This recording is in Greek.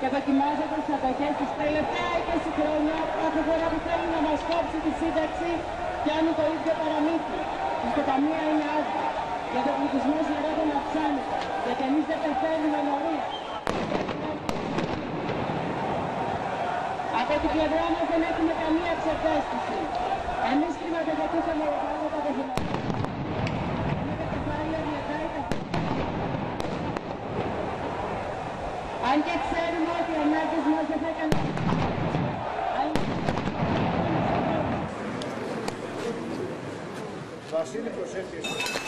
και δοκιμάζονται τις αποχές τους. Τελευταία 20 χρόνια, κάθε φορά που θέλουν να μας κόψει τη σύνταξη, πιάνουν το ίδιο παραμύθι. Η ιστοταμεία είναι άδεια, γιατί ο πληθυσμός λεγόταν να αυξάνεται, γιατί εμείς δεν πεθαίνουμε νωρίς. Από την πλευρά μας δεν έχουμε καμία ψευδαίσθηση. Εμείς χρηματοδοτούσαμε πράγματα από την Ελλάδα. Είναι τα κεφάλαια διατάει τα αν και ξέρουμε ότι οι ανάγκες μας δεν θα έκανε... Βασίλη, προσέχεις.